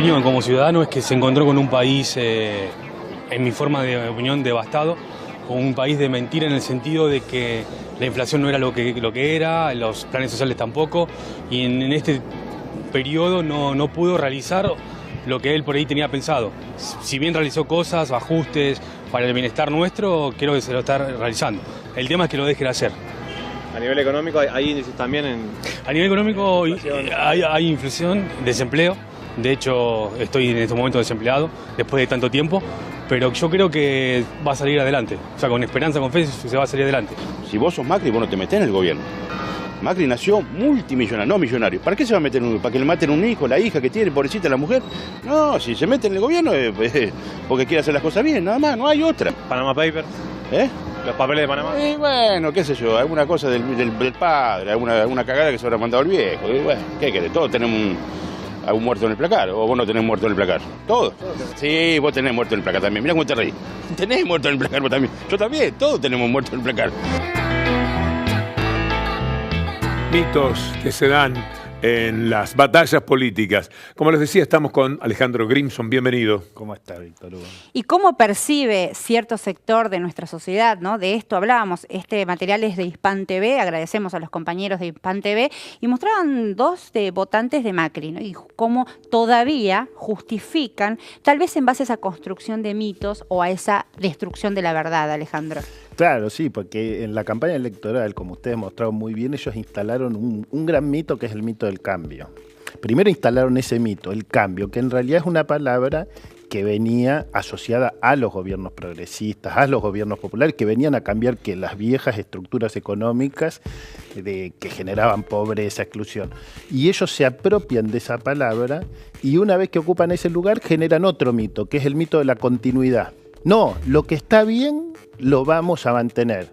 opinión como ciudadano es que se encontró con un país, en mi forma de opinión, devastado, con un país de mentira en el sentido de que la inflación no era lo que era, los planes sociales tampoco, y en este periodo no pudo realizar lo que él por ahí tenía pensado. Si bien realizó cosas, ajustes para el bienestar nuestro, creo que se lo está realizando. El tema es que lo deje de hacer. A nivel económico hay índices también en... A nivel económico hay inflación, desempleo. De hecho, estoy en este momento desempleado después de tanto tiempo, pero yo creo que va a salir adelante. O sea, con esperanza, con fe, se va a salir adelante. Si vos sos Macri, vos no te metés en el gobierno. Macri nació multimillonario, no millonario. ¿Para qué se va a meter en ¿Para que le maten un hijo, la hija que tiene, pobrecita la mujer? No, si se mete en el gobierno porque quiere hacer las cosas bien, nada más, no hay otra. Panama Papers. Los papeles de Panamá. Y bueno, qué sé yo, alguna cosa del padre, alguna cagada que se habrá mandado el viejo. Y bueno, ¿qué querés? Todos tenemos un muerto en el placar, o vos no tenés muerto en el placar. ¿Todos? Sí, vos tenés muerto en el placar también. Mirá cómo te reís. Tenés muerto en el placar vos también. Yo también, todos tenemos muerto en el placar. Mitos que se dan en las batallas políticas. Como les decía, estamos con Alejandro Grimson. Bienvenido. ¿Cómo está, Víctor Hugo? ¿Y cómo percibe cierto sector de nuestra sociedad, ¿no? De esto hablábamos. Este material es de Hispan TV. Agradecemos a los compañeros de Hispan TV. Y mostraban dos votantes de Macri, ¿no? Y cómo todavía justifican, tal vez en base a esa construcción de mitos o a esa destrucción de la verdad, Alejandro. Claro, sí, porque en la campaña electoral, como ustedes mostraron muy bien, ellos instalaron un gran mito que es el mito del cambio. Primero instalaron ese mito, el cambio, que en realidad es una palabra que venía asociada a los gobiernos progresistas, a los gobiernos populares, que venían a cambiar que las viejas estructuras económicas que generaban pobreza, exclusión. Y ellos se apropian de esa palabra y una vez que ocupan ese lugar generan otro mito, que es el mito de la continuidad. No, lo que está bien lo vamos a mantener.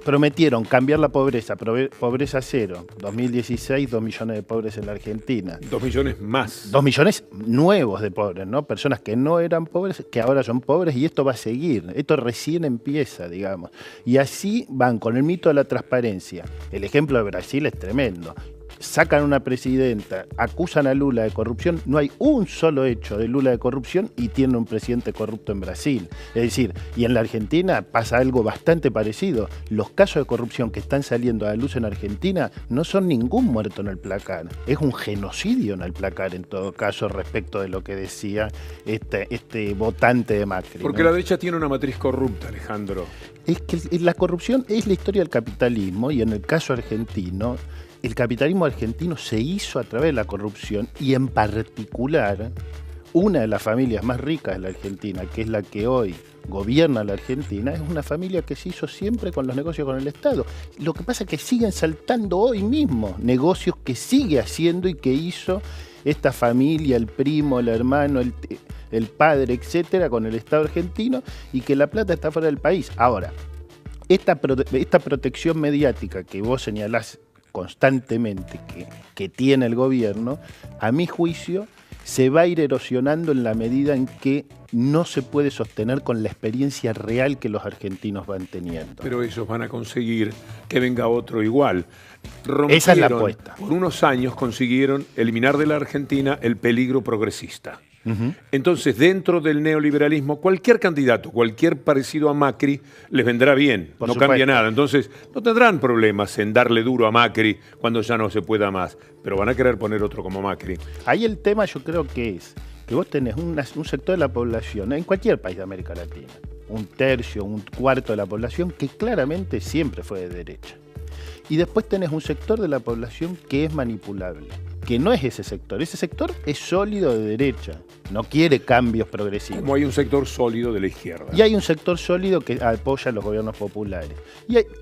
Prometieron cambiar la pobreza, pobreza cero. 2016, 2 millones de pobres en la Argentina. 2 millones más. 2 millones nuevos de pobres, ¿no? Personas que no eran pobres, que ahora son pobres, y esto va a seguir. Esto recién empieza, digamos. Y así van con el mito de la transparencia. El ejemplo de Brasil es tremendo. Sacan una presidenta, acusan a Lula de corrupción, no hay un solo hecho de Lula de corrupción y tiene un presidente corrupto en Brasil. Es decir, y en la Argentina pasa algo bastante parecido. Los casos de corrupción que están saliendo a la luz en Argentina no son ningún muerto en el placar, es un genocidio en el placar en todo caso respecto de lo que decía este votante de Macri. Porque ¿no? La derecha tiene una matriz corrupta, Alejandro. Es que la corrupción es la historia del capitalismo y en el caso argentino, el capitalismo argentino se hizo a través de la corrupción y en particular una de las familias más ricas de la Argentina, que es la que hoy gobierna la Argentina, es una familia que se hizo siempre con los negocios con el Estado. Lo que pasa es que siguen saltando hoy mismo negocios que sigue haciendo y que hizo esta familia, el primo, el hermano, el padre, etcétera, con el Estado argentino y que la plata está fuera del país. Ahora, esta protección mediática que vos señalás constantemente que tiene el gobierno, a mi juicio, se va a ir erosionando en la medida en que no se puede sostener con la experiencia real que los argentinos van teniendo. Pero ellos van a conseguir que venga otro igual. Esa es la apuesta. Por unos años consiguieron eliminar de la Argentina el peligro progresista. Entonces, dentro del neoliberalismo, cualquier candidato, cualquier parecido a Macri, les vendrá bien, no cambia nada. Entonces, no tendrán problemas en darle duro a Macri cuando ya no se pueda más, pero van a querer poner otro como Macri. Ahí el tema yo creo que es que vos tenés un sector de la población, en cualquier país de América Latina, un tercio, un cuarto de la población que claramente siempre fue de derecha. Y después tenés un sector de la población que es manipulable, que no es ese sector es sólido de derecha, no quiere cambios progresivos. Como hay un sector sólido de la izquierda. Y hay un sector sólido que apoya a los gobiernos populares.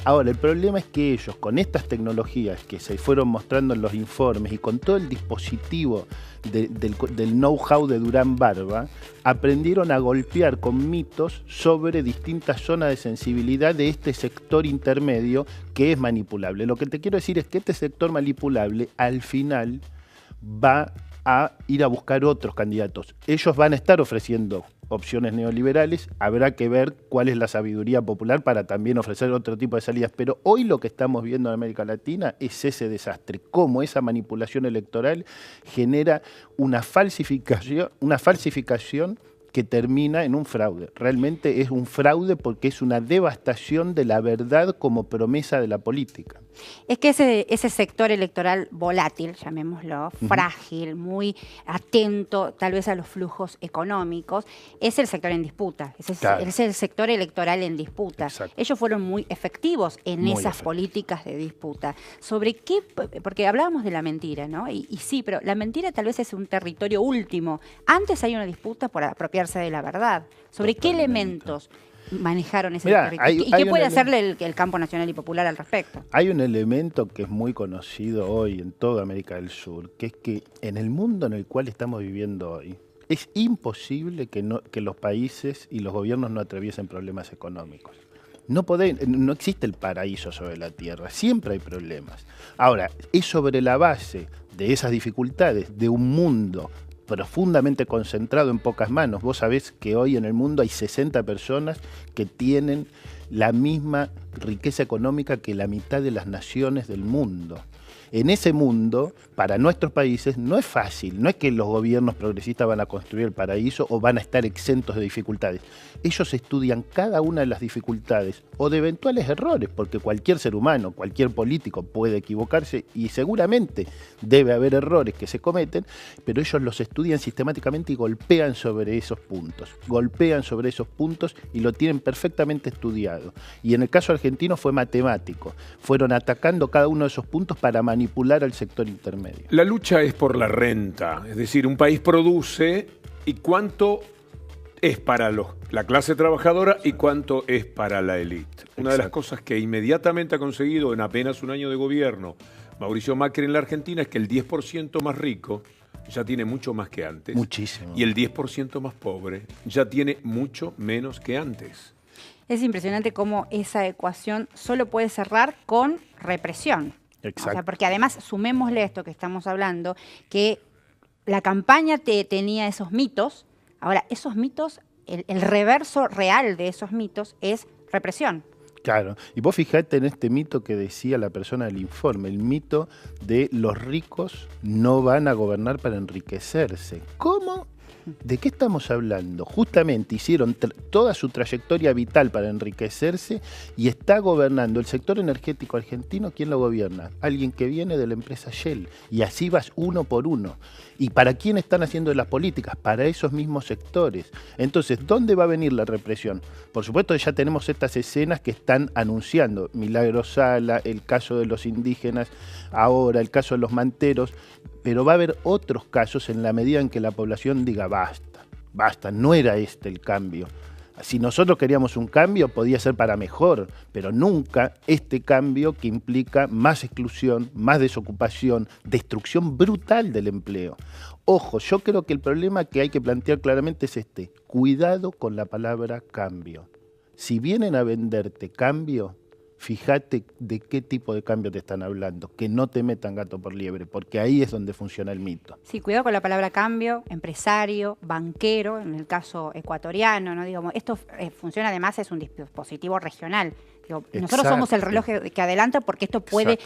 Ahora, el problema es que ellos, con estas tecnologías que se fueron mostrando en los informes y con todo el dispositivo del know-how de Durán Barba, aprendieron a golpear con mitos sobre distintas zonas de sensibilidad de este sector intermedio que es manipulable. Lo que te quiero decir es que este sector manipulable al final va a ir a buscar otros candidatos. Ellos van a estar ofreciendo opciones neoliberales, habrá que ver cuál es la sabiduría popular para también ofrecer otro tipo de salidas. Pero hoy lo que estamos viendo en América Latina es ese desastre, cómo esa manipulación electoral genera una falsificación que termina en un fraude. Realmente es un fraude porque es una devastación de la verdad como promesa de la política. Es que ese sector electoral volátil, llamémoslo, frágil, muy atento tal vez a los flujos económicos, es el sector en disputa, es el sector electoral en disputa. Exacto. Ellos fueron muy efectivos en esas políticas de disputa. ¿Sobre qué? Porque hablábamos de la mentira, ¿no? Y sí, pero la mentira tal vez es un territorio último. Antes hay una disputa por apropiarse de la verdad. ¿Sobre qué elementos manejaron ese territorio? ¿Y qué puede hacerle el campo nacional y popular al respecto? Hay un elemento que es muy conocido hoy en toda América del Sur, que es que en el mundo en el cual estamos viviendo hoy, es imposible que los países y los gobiernos no atraviesen problemas económicos. No existe el paraíso sobre la tierra, siempre hay problemas. Ahora, es sobre la base de esas dificultades, de un mundo profundamente concentrado en pocas manos. Vos sabés que hoy en el mundo hay 60 personas que tienen la misma riqueza económica que la mitad de las naciones del mundo. En ese mundo, para nuestros países, no es fácil. No es que los gobiernos progresistas van a construir el paraíso o van a estar exentos de dificultades. Ellos estudian cada una de las dificultades o de eventuales errores, porque cualquier ser humano, cualquier político puede equivocarse y seguramente debe haber errores que se cometen, pero ellos los estudian sistemáticamente y golpean sobre esos puntos. Golpean sobre esos puntos y lo tienen perfectamente estudiado. Y en el caso argentino fue matemático. Fueron atacando cada uno de esos puntos para manipular al sector intermedio. La lucha es por la renta, es decir, un país produce y cuánto es para la clase trabajadora y cuánto es para la élite. Una de las cosas que inmediatamente ha conseguido en apenas un año de gobierno Mauricio Macri en la Argentina es que el 10% más rico ya tiene mucho más que antes. Muchísimo. Y el 10% más pobre ya tiene mucho menos que antes. Es impresionante cómo esa ecuación solo puede cerrar con represión. Exacto. O sea, porque además, sumémosle esto que estamos hablando, que la campaña tenía esos mitos. Ahora, esos mitos, el reverso real de esos mitos es represión. Claro, y vos fijate en este mito que decía la persona del informe, el mito de los ricos no van a gobernar para enriquecerse. ¿Cómo? ¿De qué estamos hablando? Justamente hicieron toda su trayectoria vital para enriquecerse y está gobernando el sector energético argentino. ¿Quién lo gobierna? Alguien que viene de la empresa Shell. Y así vas uno por uno. ¿Y para quién están haciendo las políticas? Para esos mismos sectores. Entonces, ¿dónde va a venir la represión? Por supuesto, ya tenemos estas escenas que están anunciando. Milagro Sala, el caso de los indígenas, ahora el caso de los manteros. Pero va a haber otros casos en la medida en que la población diga basta, no era este el cambio. Si nosotros queríamos un cambio, podía ser para mejor, pero nunca este cambio que implica más exclusión, más desocupación, destrucción brutal del empleo. Ojo, yo creo que el problema que hay que plantear claramente es este: cuidado con la palabra cambio. Si vienen a venderte cambio, fíjate de qué tipo de cambio te están hablando, que no te metan gato por liebre, porque ahí es donde funciona el mito. Sí, cuidado con la palabra cambio, empresario, banquero, en el caso ecuatoriano, ¿no? Digamos, esto funciona además, es un dispositivo regional. Digo, nosotros somos el reloj que adelanta porque esto puede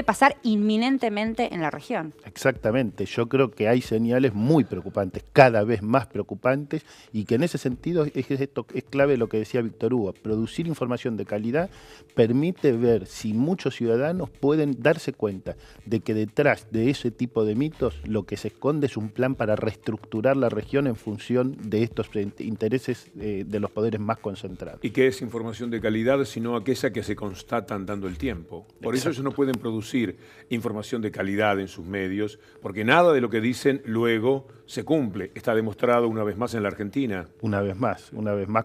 pasar inminentemente en la región. Exactamente, yo creo que hay señales muy preocupantes, cada vez más preocupantes, y que en ese sentido es clave lo que decía Víctor Hugo: producir información de calidad permite ver si muchos ciudadanos pueden darse cuenta de que detrás de ese tipo de mitos lo que se esconde es un plan para reestructurar la región en función de estos intereses de los poderes más concentrados. ¿Y qué es información de calidad sino aquella que se constata andando el tiempo? Por eso ellos no pueden producir información de calidad en sus medios, porque nada de lo que dicen luego se cumple. Está demostrado una vez más en la Argentina. Una vez más,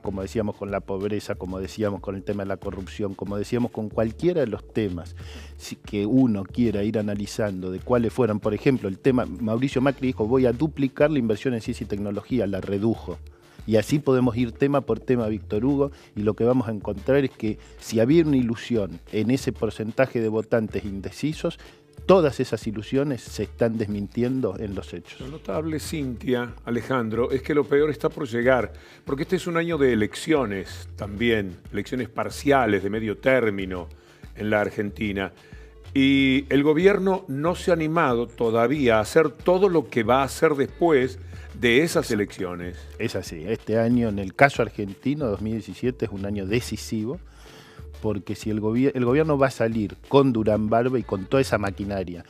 como decíamos con la pobreza, como decíamos con el tema de la corrupción, como decíamos con cualquiera de los temas que uno quiera ir analizando de cuáles fueran. Por ejemplo, el tema, Mauricio Macri dijo: voy a duplicar la inversión en ciencia y tecnología, la redujo. Y así podemos ir tema por tema, Víctor Hugo, y lo que vamos a encontrar es que si había una ilusión en ese porcentaje de votantes indecisos, todas esas ilusiones se están desmintiendo en los hechos. Lo notable, Cintia, Alejandro, es que lo peor está por llegar, porque este es un año de elecciones también, elecciones parciales de medio término en la Argentina. Y el gobierno no se ha animado todavía a hacer todo lo que va a hacer después de esas elecciones. Es así, este año, en el caso argentino, 2017, es un año decisivo, porque si el gobierno va a salir con Durán Barba y con toda esa maquinaria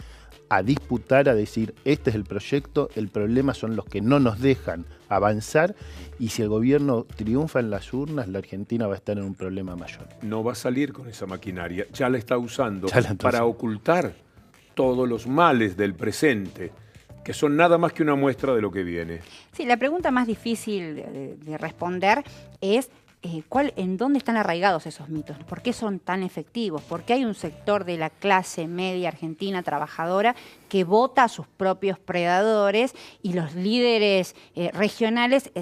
a disputar, a decir, este es el proyecto, el problema son los que no nos dejan avanzar, y si el gobierno triunfa en las urnas, la Argentina va a estar en un problema mayor. No va a salir con esa maquinaria, ya la está usando para ocultar todos los males del presente, que son nada más que una muestra de lo que viene. Sí, la pregunta más difícil de responder es ¿en dónde están arraigados esos mitos? ¿Por qué son tan efectivos? ¿Por qué hay un sector de la clase media argentina trabajadora que vota a sus propios predadores y los líderes regionales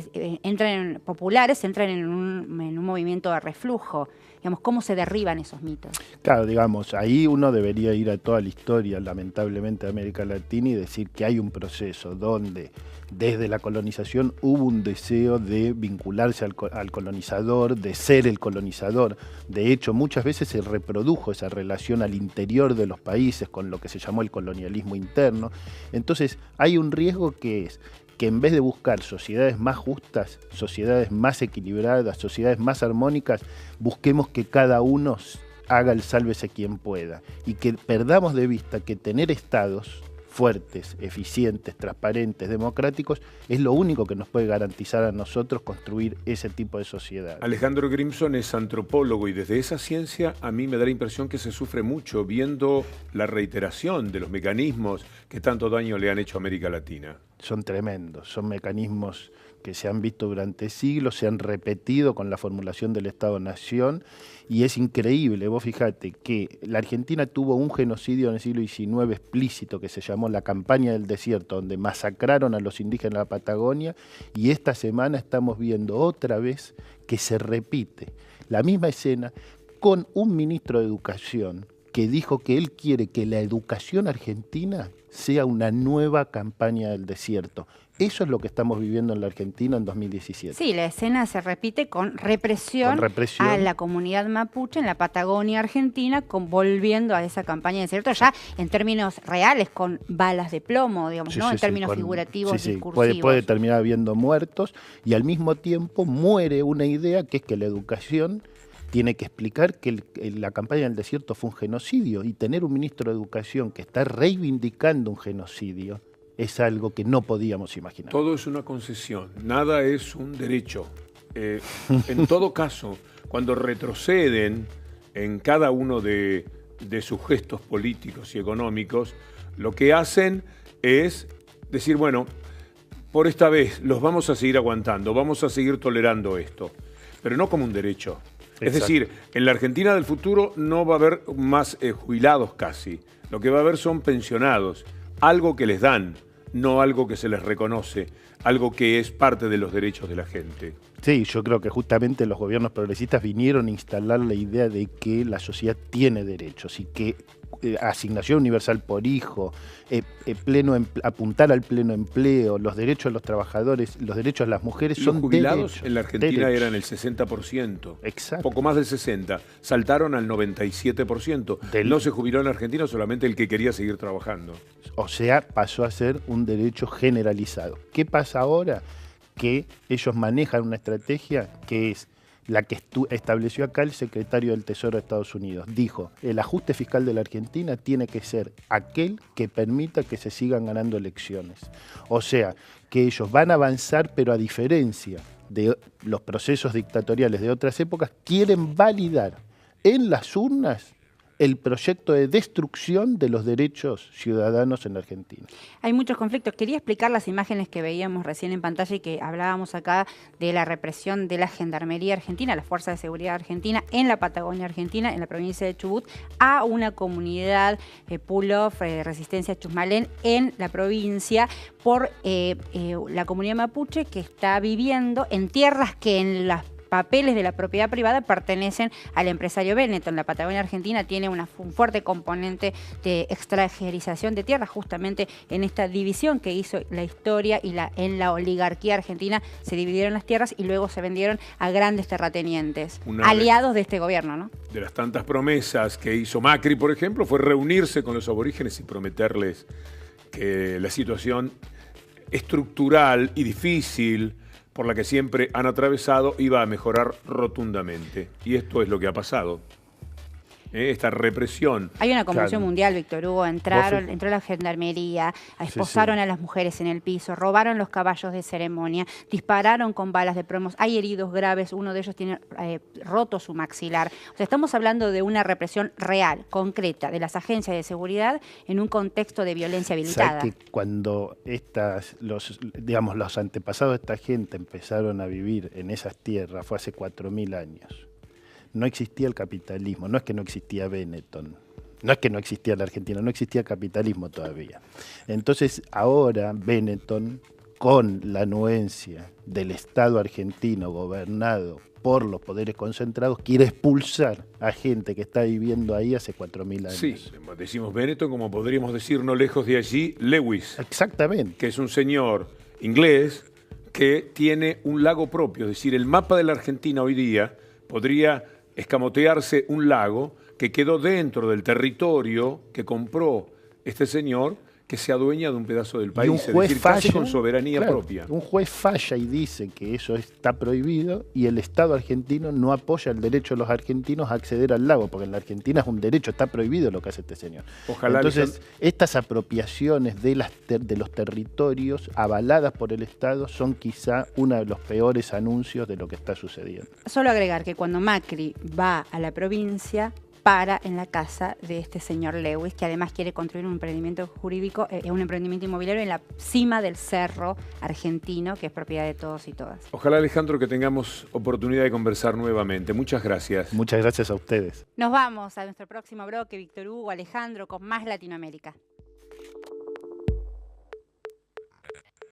populares entran en un movimiento de reflujo? Digamos, ¿cómo se derriban esos mitos? Claro, digamos, ahí uno debería ir a toda la historia, lamentablemente, de América Latina y decir que hay un proceso donde desde la colonización hubo un deseo de vincularse al colonizador, de ser el colonizador. De hecho, muchas veces se reprodujo esa relación al interior de los países con lo que se llamó el colonialismo interno. Entonces, hay un riesgo que es que en vez de buscar sociedades más justas, sociedades más equilibradas, sociedades más armónicas, busquemos que cada uno haga el sálvese quien pueda y que perdamos de vista que tener estados fuertes, eficientes, transparentes, democráticos, es lo único que nos puede garantizar a nosotros construir ese tipo de sociedad. Alejandro Grimson es antropólogo y desde esa ciencia a mí me da la impresión que se sufre mucho viendo la reiteración de los mecanismos que tanto daño le han hecho a América Latina. Son tremendos, son mecanismos que se han visto durante siglos, se han repetido con la formulación del Estado-Nación, y es increíble. Vos fijate que la Argentina tuvo un genocidio en el siglo XIX explícito que se llamó la Campaña del Desierto, donde masacraron a los indígenas de la Patagonia, y esta semana estamos viendo otra vez que se repite la misma escena con un ministro de Educación que dijo que él quiere que la educación argentina sea una nueva campaña del desierto. Eso es lo que estamos viviendo en la Argentina en 2017. Sí, la escena se repite con represión a la comunidad mapuche en la Patagonia Argentina, volviendo a esa campaña de desierto, ya en términos reales, con balas de plomo, digamos, ¿no? En términos figurativos, discursivos. Puede terminar habiendo muertos, y al mismo tiempo muere una idea que es que la educación tiene que explicar que la campaña del desierto fue un genocidio, y tener un ministro de Educación que está reivindicando un genocidio es algo que no podíamos imaginar. Todo es una concesión, nada es un derecho. En todo caso, cuando retroceden en cada uno de sus gestos políticos y económicos, lo que hacen es decir, bueno, por esta vez los vamos a seguir aguantando, vamos a seguir tolerando esto, pero no como un derecho. Es decir, en la Argentina del futuro no va a haber más jubilados casi. Lo que va a haber son pensionados, algo que les dan, no algo que se les reconoce, algo que es parte de los derechos de la gente. Sí, yo creo que justamente los gobiernos progresistas vinieron a instalar la idea de que la sociedad tiene derechos y que asignación universal por hijo, apuntar al pleno empleo, los derechos de los trabajadores, los derechos de las mujeres son los jubilados derechos, en la Argentina derechos. eran el 60%, Exacto. Poco más del 60%, saltaron al 97%. No se jubiló en la Argentina solamente el que quería seguir trabajando. O sea, pasó a ser un derecho generalizado. ¿Qué pasa ahora? Que ellos manejan una estrategia que es la que estableció acá el secretario del Tesoro de Estados Unidos. Dijo, el ajuste fiscal de la Argentina tiene que ser aquel que permita que se sigan ganando elecciones. O sea, que ellos van a avanzar, pero a diferencia de los procesos dictatoriales de otras épocas, quieren validar en las urnas el proyecto de destrucción de los derechos ciudadanos en la Argentina. Hay muchos conflictos. Quería explicar las imágenes que veíamos recién en pantalla y que hablábamos acá de la represión de la Gendarmería Argentina, la Fuerza de Seguridad Argentina, en la Patagonia Argentina, en la provincia de Chubut, a una comunidad Pulov, Resistencia Chusmalén, en la provincia, por la comunidad mapuche que está viviendo en tierras que en las papeles de la propiedad privada pertenecen al empresario Benetton. La Patagonia Argentina tiene un fuerte componente de extranjerización de tierras, justamente en esta división que hizo la historia y en la oligarquía argentina se dividieron las tierras y luego se vendieron a grandes terratenientes, aliados de este gobierno, ¿no? De las tantas promesas que hizo Macri, por ejemplo, fue reunirse con los aborígenes y prometerles que la situación estructural y difícil por la que siempre han atravesado iba a mejorar rotundamente. Y esto es lo que ha pasado. Esta represión. Hay una conmoción mundial, Víctor Hugo. Entró la gendarmería, esposaron a las mujeres en el piso, robaron los caballos de ceremonia, dispararon con balas de plomos. Hay heridos graves, uno de ellos tiene roto su maxilar. O sea, estamos hablando de una represión real, concreta, de las agencias de seguridad en un contexto de violencia habilitada. ¿Sabes que cuando los antepasados de esta gente empezaron a vivir en esas tierras fue hace 4.000 años? No existía el capitalismo, no es que no existía Benetton, no es que no existía la Argentina, no existía capitalismo todavía. Entonces ahora Benetton, con la anuencia del Estado argentino gobernado por los poderes concentrados, quiere expulsar a gente que está viviendo ahí hace 4.000 años. Sí, decimos Benetton, como podríamos decir no lejos de allí, Lewis. Exactamente. Que es un señor inglés que tiene un lago propio, es decir, el mapa de la Argentina hoy día podría escamotearse un lago que quedó dentro del territorio que compró este señor, que se adueña de un pedazo del país, y un juez es decir, casi falla, con soberanía propia. Un juez falla y dice que eso está prohibido y el Estado argentino no apoya el derecho de los argentinos a acceder al lago, porque en la Argentina es un derecho, está prohibido lo que hace este señor. Ojalá. Entonces, estas apropiaciones de los territorios avaladas por el Estado son quizá uno de los peores anuncios de lo que está sucediendo. Solo agregar que cuando Macri va a la provincia, para en la casa de este señor Lewis, que además quiere construir un emprendimiento jurídico, un emprendimiento inmobiliario en la cima del cerro argentino, que es propiedad de todos y todas. Ojalá, Alejandro, que tengamos oportunidad de conversar nuevamente. Muchas gracias. Muchas gracias a ustedes. Nos vamos a nuestro próximo bloque, Víctor Hugo, Alejandro, con más Latinoamérica.